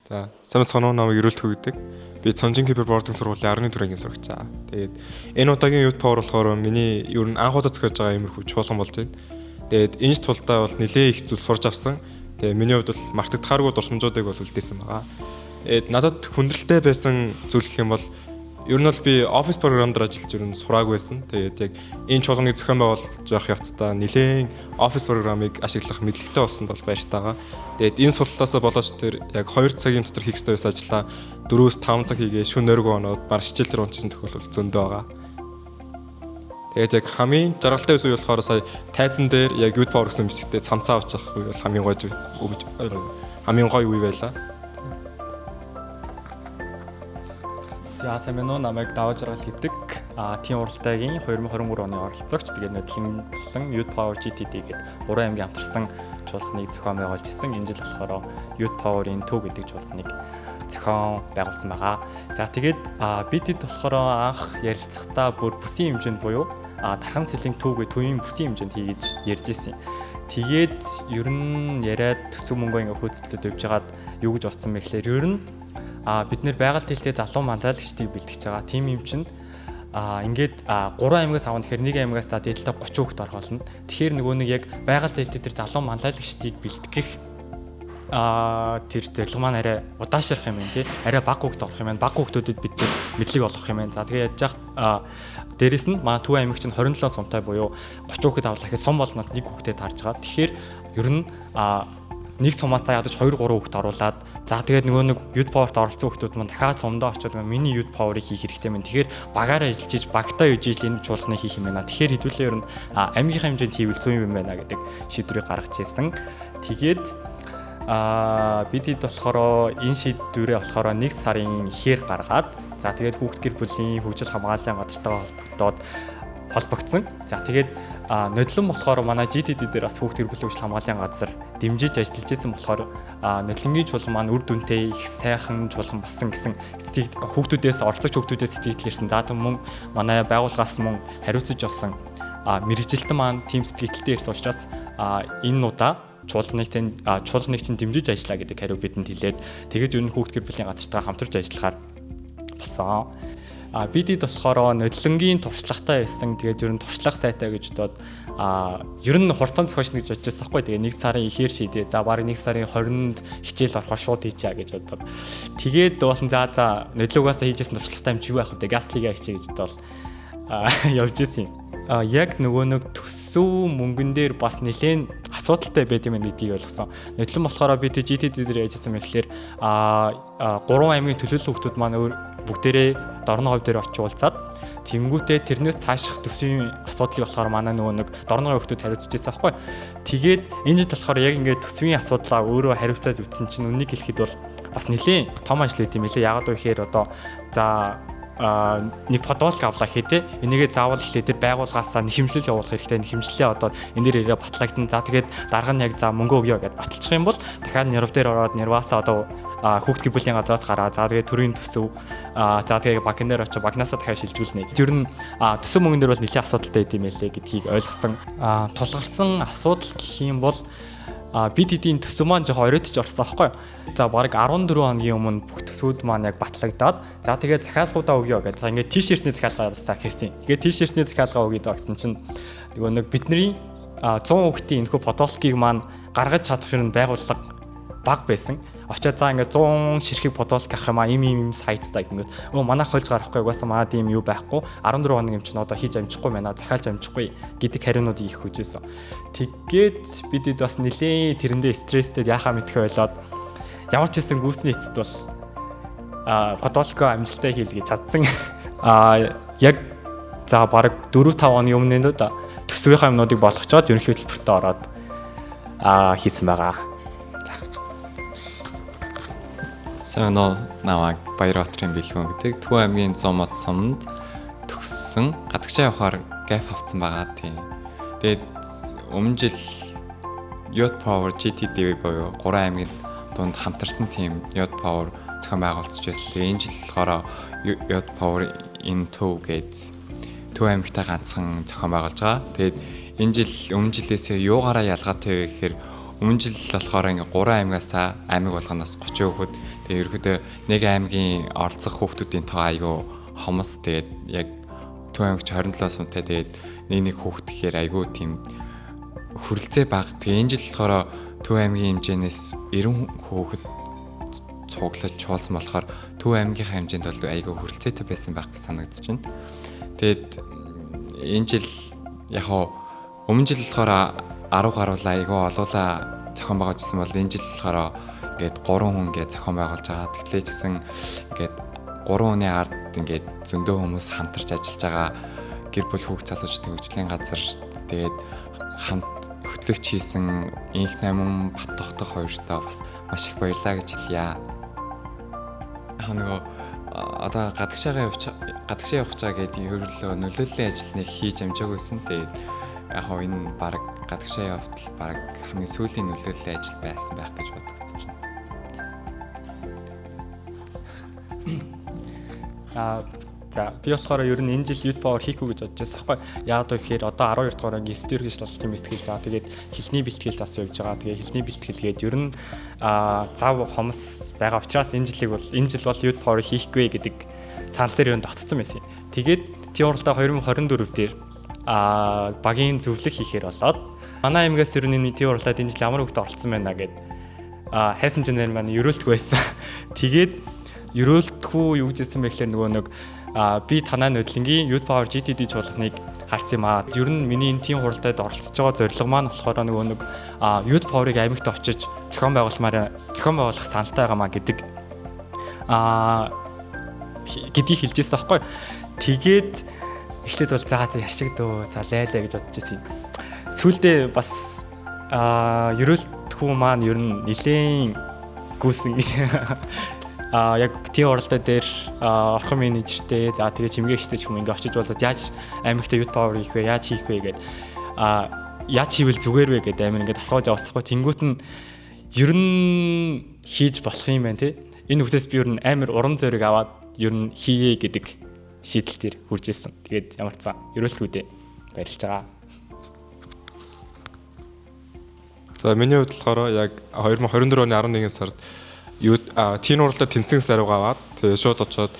За, сайн соноо намайг Эрүүлт гэдэг. Би Цонжин кибербордын сургуулийн 14 ангийн сурагч аа. Тэгээд энэ удаагийн Youth Power болохоор миний ер нь анх удаа зохиож байгаа иймэрхүү чуулган болж байна. Тэгээд энэ тулдаа бол нэлээд их зүйл сурч авсан. Тэгээд миний хувьд бол мартагдахааргүй дурсамжуудыг бол үлдээсэн байгаа. Тэгээд надад хүндрэлтэй байсан зүйл гэх юм бол ер нь бол би офис програмд ажиллаж ер нь сураагүй байсан. Тэгээд яг энэ чуулганыг зохион байгуулж явах явцдаа нэлээд офис програмыг ашиглах мэдлэгтэй болсон бол баяртайгаа. Тэгээд энэ сурлалаас болооч тэр яг 2 цагийн дотор хийх ёстой ажлаа 4-5 цаг хийгээ шөнө өргөө оноод бар хичээл дээр унчихсан тохиолдол зөндөө байгаа. Тэгээд яг хамгийн жаргалтай үе болохоор сая тайзан дээр яг Youth Power гэсэн бичгтээ цамцаа авч явах үе бол хамгийн гоё үе байлаа. За сайн байна уу, намайг Даваа Жаргал гэдэг тим уралдаагийн 2023 оны оролцогч. Тэгээд нодлон болсон Youth Power GTD гэдэг 3 аймгийн хамтарсан чуулганыг зохион байгуулж ирсэн. Энэ жил болохоор Youth Power-ийн төв гэдэг чуулганыг зохион байгуулсан байгаа. За тэгээд бидэд болохоор анх ярилцахдаа бүр бүсийн хэмжээнд буюу Тархан Сэлэнг төвгүй төвийн бүсийн хэмжээнд хийж ярьж ирсэн. Тэгээд ер нь яриад төсөв мөнгөө ингээ хөөцөлдөд явж байгаад юу гэж бодсон бэ гэхээр ер нь бид нэр байгаль дэлтэй залуу манлайлагчдыг бэлтгэж байгаа. Тим юм чинь ингээд 3 аймагаас авах гэхээр нэг аймагаас за дээдлээ 30 хүүхэд орхолно. Тэгэхээр нөгөө нэг яг байгаль дэлтэй тэр залуу манлайлагчдыг бэлтгэх тэр зөвлөгөө маань арай удаашрах юм байна тий. Арай бага хүүхэд орох юм байна. Бага хүүхдүүдэд бид мэдлэг олгох юм байна. За тэгээ яаж яах дээрэс нь манай Төв аймаг чинь 27 сумтай буюу 30 хүүхэд авлах гэхэд сум болноос нэг хүүхдэд харж байгаа. Тэгэхээр ер нь нэг сумаас ядаж 2-3 хүүхэд оруулаад за тэгээд нөгөө нэг Youth Power-т оролцсон хүүхдүүд маань дахиад сумдаа очиод миний Youth Power-ыг хийх хэрэгтэй байна. Тэгэхээр багаараа ажиллаж багтаа үжиж энэ чуулганыг хийх юм байна. Тэгэхээр хэдүүлээ ер нь аймгийнхаа хэмжээнд хийвэл зүүн юм байна гэдэг шийдвэрийг гаргаж ирсэн. Тэгээд бидэд болохоор энэ шийдвэрээ болохоор 1 сарын ихээр гаргаад за тэгээд хүүхд гэр бүлийн хөгжил хамгааллын газартайгаа холбогдсон. За тэгээд нодлон болохоор манай GTD дээр бас хүүхд гэр бүлийн хөгжил хамгааллын газар дэмжиж ажиллаж байсан болохоор нодлонгийн чуулган маань үр дүнтэй их сайхан чуулган болсон гэсэн хүүхдүүдээс оролцогч хүүхдүүдээс сэтгэл ирсэн. За мөн манай байгууллагаас мөн хариуцж авсан мэрэгжилтэн маань team сэтгэлтэй ирсэн учраас энэ удаа чуулганыг чинь дэмжиж ажиллаа гэдэг хариу бидэнд хэлээд тэгээд ер нь хүүхд гэр бүлийн газартайгаа хамтарч ажиллахаар болсон. Бидэд болохоор нодлонгийн туршлагатай байсан. Тэгээд ер нь туршлага сайтай гэж бодоод ер нь хурдан зохиоч гэж бодож байсан хгүй. Тэгээд 1 сарын ихээр шийдээ. За бараг 1 сарын 20-нд хичээл орохоо шууд хийчээ гэж бодоод. Тэгээд дуулсан за нодлогоос хийжсэн туршлагатай юм чи юу яах вэ? Гаслигаа хичээ гэж бодоод явж ирсэн юм. Яг нөгөө нэг төсөв мөнгөн дээр бас нэлээд асуудалтай байд юм гэдгийг ойлгосон. Нодлон болохоор бид GTD дээр ажилласан юм гэхээр 3 аймгийн төлөөлөл хүүхдүүд маань бүгдээрээ дорны говь дээр очиж уулзаад тэнгүүтээ тэрнээс цааших төсвийн асуудлыг болохоор манай нөгөө нэг дорны говь хүүхдүүд хариуцж байсан байхгүй. Тэгээд энэ жил болохоор яг ингээд төсвийн асуудлаа өөрөө хариуцаад үтсэн чинь үнийг хэлэхэд бол бас нэлээд том ажил хийм байлээ. Яагаад вэ гэхээр одоо за нэг подолк авлаа хийдэ. Энийгээ заавал хэлээ тэр байгууллагаасаа нэхэмжлэл явуулах хэрэгтэй. Нэхэмжлэлээ одоо энэ дээр ирээ батлагдана. За тэгээд дарга нь яг за мөнгө өгье гэдээ баталчих юм бол дахиад нерв дээр ороод нерваасаа одоо хүүхд гэр бүлийн газраас гараа. За тэгээд төрийн төсөв. За тэгээд банкн дээр очиж банкнасаа дахиад шилжүүлнэ. Ер нь төсөв мөнгөн дээр бол нэлээд асуудалтай байд юм байлээ гэдгийг ойлгосон. Тулгарсан асуудал гэх юм бол бид эдийн төсөв маань жоохон оройтж орсон аахгүй. За бараг 14 хоногийн өмнө бүх төсвүүд маань яг батлагдаад за тэгээд захиалгуудаа өгье гэж. За ингээд t-shirt-ний захиалгаасаа хийсэн. Тэгээд t-shirt-ний захиалгаа өгье гэсэн чинь нөгөө нэг бидний 100 хүүхдийн энэхүү подолкийг маань гаргаж чадах юм байгууллага баг байсан. Очоод за ингээд 100 ширхэг подолк авах юм ийм сайттай ингээд манайх хольж гарахгүй угаасаа манад ийм юу байхгүй 14 хоног юм чинь одоо хийж амжихгүй байна захиалж амжихгүй гэдэг хариунуудыг их хүжсэн. Тэгээд бидэд бас нэлээд тэрэндээ стресстэй яхаа мэдхэ ойлоод ямар ч хэсэн гүйцний эцэд бол подолко амжилттай хийлгэж чадсан. Яг за бараг 4-5 хоногийн өмнө төсвийнхаа юмнуудыг болгочоод ерөнхий хөтөлбөртөө ороод хийсэн байгаа. Сайн намайг Баярбаатарын бэлгүүн гэдэг Төв аймгийн 100 мод сумд төгссөн гадагшаа явахаар гэф авцсан байгаа тийм. Тэгээд өмнө жил Youth Power GTD буюу 3 аймгийн дунд хамтарсан тийм Youth Power зохион байгуулж байсан. Тэгээд энэ жил болохоор Youth Power in Төв гэж Төв аймагтай ганцхан зохион байгуулж байгаа. Тэгээд энэ жил өмнө жилээсээ юугаараа ялгаатай вэ гэхээр өмнө жил болохоор ингээ 3 аймагаас аймаг болгоноос 30 хүүхэд тэгээ ерөөдөө нэг аймгийн оролцох хүүхдүүдийн тоо айгүй хомос тэгээд яг Төв аймагч 27 сумтай тэгээд нэг хүүхэд гэхээр айгүй тийм хүрэлцээ бага. Тэгээ энэ жил болохоор Төв аймгийн хэмжээнээс 90 хүүхэд цуглаж чуулсан болохоор Төв аймгийнхаа хэмжээнд бол айгүй хүрэлцээтэй байсан байх гэж санагдаж байна. Тэгээд энэ жил яг өмнө жил болохоор 10 гаруйлаа айгүй олуулаа зохион байгуулжсэн бол энэ жил болохоор ингээд 3 хүн ингээд зохион байгуулж байгаа. Тэгэхээр ч гэсэн ингээд 3 хүний ард ингээд зөндөө хүмүүс хамтарч ажиллаж байгаа. Гэр бүл хүүхд залуучдын хөгжлийн газар тэгээд хамт хөтлөгч хийсэн инх намын бат тогтох хоёртоо бас маш их баярлалаа гэж хэлье. Яг нөгөө одоо гадагшаа явах чаа гэдэг ерөөлөө нөлөөллийн ажил нэг хийж амжаагүйсэн. Тэгээд яг энэ баг гадагшаа явтал баг хамгийн сүүлийн нөлөөллийн ажил байсан байх гэж бодогдож байна. За би болохоор ер нь энэ жил Youth Power хийх үү гэж бодож байсан байхгүй. Яагаад вэ гэхээр одоо 12 дугаар ангийн 9 дэх сургалтын бэлтгэл за тэгээд хэлний бэлтгэл бас явж байгаа. Тэгээд хэлний бэлтгэлгээд ер нь зав хомс байгаа учраас энэ жил бол Youth Power хийхгүй гэдэг санал дээр юу тогтцсон байсан юм. Тэгээд тийм уралдаа 2024 дээр багийн зөвлөх хийхээр болоод манай аймгаас ер нь энэ тийм уралдаад энэ жил ямар хөвгт оролцсон байна гэд хайсан чинээр маань ерөөлтгүй байсан. Тэгээд ерөөлтгүй юу гэжсэн бэ гэхээр нөгөө нэг би танай нөдлөнгийн Youth Power GTD чуулганыг харсан юм аа. Ер нь миний энэ тийм хуралдаад оролцож байгаа зорилго маань болохоор нөгөө нэг Youth Power-ыг аймагт очиж зохион байгуулах саналтай байгаамаа гэдэг гэдгийг хэлжсэн байхгүй. Тэгээд эхлээд бол за яршиг дөө за лайлаа гэж бодож байсан юм. Сүүлдээ бас ерөөлтгүй маань ер нь нилээн гүйсэн гэж яг тийм уралдаа дээр орхон менежертэй за тэгээ чимгээгчтэй ч юм ингээ очиж болоод яаж аймагт Youth Power хийх вэ яаж хийх вэ гэд яаж хийвэл зүгээр вэ гэд амир ингээ асууж явцсахгүй тэнгуут нь ер нь хийж болох юм байна те энэ хүсээс би ер нь амир урам зориг аваад ер нь хийе гэдэг шийдэл дээр хүрж ирсэн. Тэгээд ямар ч сан ерөөлтгүүдээ баярлж байгаа. За миний хувьд болохоор яг 2024 оны 11 сард тийм уралдаа тэнцэн сарууг аваад тэгээ шууд очоод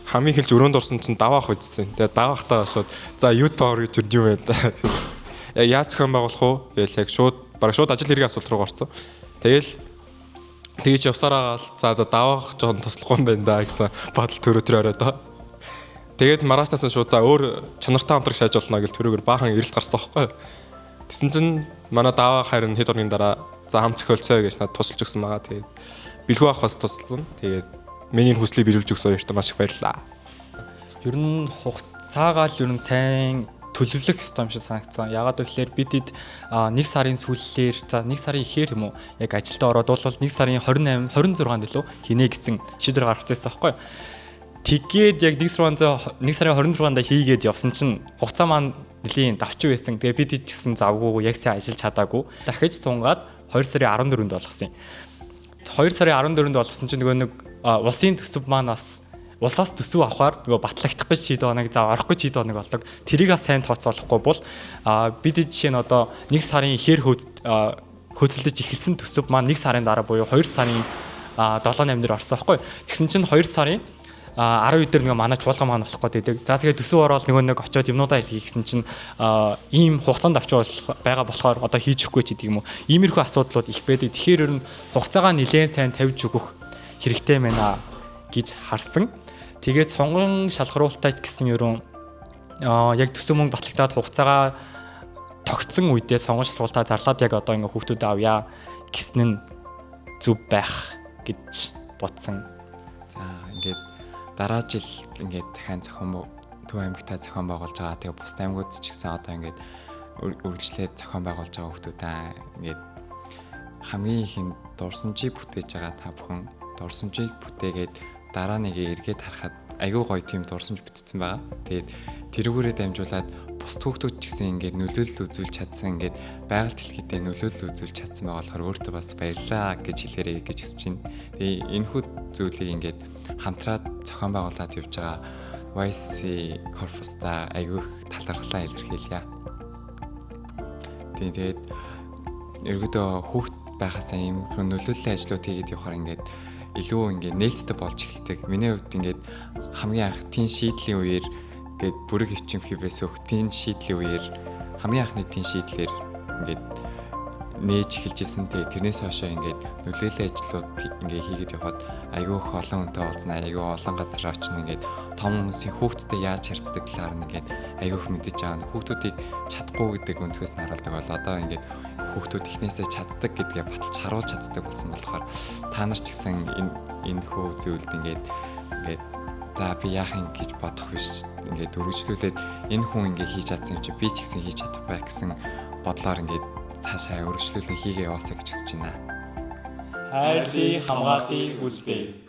хамгийн хэлж өрөөнд орсон чинь даваах үзсэн. Тэгээ даваахтаа шууд за Youth Power гэж юу вэ? Яг яаж зохион байгуулах уу? Тэгэл яг шууд ажил хэргийн асуулт руу орсон. Тэгж явсараа за даваах жоохон туслахгүй юм байна да гэсэн бодол төрөөр ороод. Тэгээд маргаашнаас шууд за өөр чанартай хамтраг шааж болно гэж төрөөр баахан эрэлт гарсан байхгүй. Тэсэн чинь манай даваа харин хэд орны дараа за хам зохиолцоо гэж надад тусалж өгсөн байгаа. Тэгээд бэлгүй авах бас тусалсан. Тэгээд миний хүслийг биелүүлж өгсөн хоёртоо маш их баярлалаа. Ер нь хугацаагаа л ер нь сайн төлөвлөх ёстой юм шиг санагдсан. Яагаад вэ гэхээр бид нэг сарын сүүлээр за нэг сарын ихээр юм уу яг ажилдаа ороод бол нэг сарын 28 26-нд лөө хийнэ гэсэн шийдвэр гаргацсан байхгүй. Тэгээд яг нэг сарын 26-нд хийгээд явсан чинь хугацаа маань нэлийн давчуу байсан. Тэгээ бид ч гэсэн завгүй яг сайн ажиллаж чадаагүй. Дахиж цунгаад 2 сарын 14-нд болгосон юм. 2 сарын 14-нд болгосон чинь нөгөө нэг улсын төсөв маань бас улсаас төсөв авахаар нөгөө батлагдах гэж шийдвэ оног за орох гэж шийдвэ оног болдог. Тэрийг сайн тооцоолохгүй бол бид жишээ нь одоо 1 сарын ихээр хөөцөлдөж эхэлсэн төсөв маань 1 сарын дараа буюу 2 сарын 7-8 дээр орсон байхгүй. Тэгсэн чинь 2 сарын 12 дээр нөгөө манай чуулган маань болох гэдэг. За тэгээд төсөв ороод нөгөө нэг очиод юмнуудаа хэлхий гэсэн чинь ийм хугацаанд авч байгаа болохоор одоо хийж өгөхгүй ч гэдэг юм уу. Иймэрхүү асуудлууд их байдаг. Тэгэхээр ер нь хугацаагаа нэлээд сайн тавьж өгөх хэрэгтэй байна гэж харсан. Тэгээд сонгон шалгаруултаа гэсэн ерөн яг төсөв мөнгө батлагдаад хугацаагаа тогтсон үедээ сонгон шалгаруултаа зарлаад яг одоо ингээ хүүхдүүд авъя гэсэн нь зүв байх гэж бодсон. За ингээд дараа жил ингээд дахин Төв аймагтаа зохион байгуулж байгаа. Тэгээ бус аймагуд ч гэсэн одоо ингээд үргэлжлээд зохион байгуулж байгаа хүүхдүүдээ ингээд хамгийн ихэнд дурсамжийг бүтээж байгаа та бүхэн дурсамжийг бүтээгээд дараа нэг эргээд харахад айгүй гоё тийм дурсамж битсэн байгаа. Тэгээд тэрүүгээрээ дамжуулаад бус хүүхдүүд ч гэсэн ингээд нөлөөлөл үзүүлж чадсан ингээд байгаль дэлхийдээ нөлөөлөл үзүүлж чадсан байгаа болохоор өөртөө бас баярлаа гэж хэлээрэй гэж хүсэж байна. Тэгээ энэхүү зүйлийг ингээд хамтраад зохион байгуулад явж байгаа YC корпуста айгүй их талархлаа илэрхийлье. Тэгээд ерөөдөө хүүхд байхасаа иймэрхүү нөлөөллийн ажлууд хийгээд явахаар ингээд илүү ингээд нээлттэй болж эхэлдэг. Миний хувьд ингээд хамгийн анх тийм шийдлийн үеэр ингээд бүрэг хөвчим хивээс өөх тийм шийдлийн үеэр хамгийн анхны тийм шийдлэр ингээд нээж эхэлжсэн. Тэгээ тэрнээс хойшоо ингээд нөлөөллийн ажлууд ингээд хийгээд явхад айгүй их олон хүнтэй уулзнаа, айгүй олон газар очно ингээд том хүмүүсийн хүүхдтэй яаж харьцдаг талаар нь ингээд айгүй их мэдэж байгаа. Хүүхдүүдийг чадахгүй гэдэг өнцгөөс нь харуулдаг бол одоо ингээд хүүхдүүд ихнээсээ чаддаг гэдгээ баталж харуулж чаддаг болсон болохоор та нар ч гэсэн энэ хөө зүйлд ингээд за би яах юм гэж бодох биш. Ингээд өргөжлүүлээд энэ хүн ингээд хийж чадсан юм чи би ч гэсэн хийж чадах байх гэсэн бодлоор ингээд цаашаа өргөжлүүлэн хийгээ яваасаа гэж хүсэж байна. хайрлын хамгааллын үлдээ.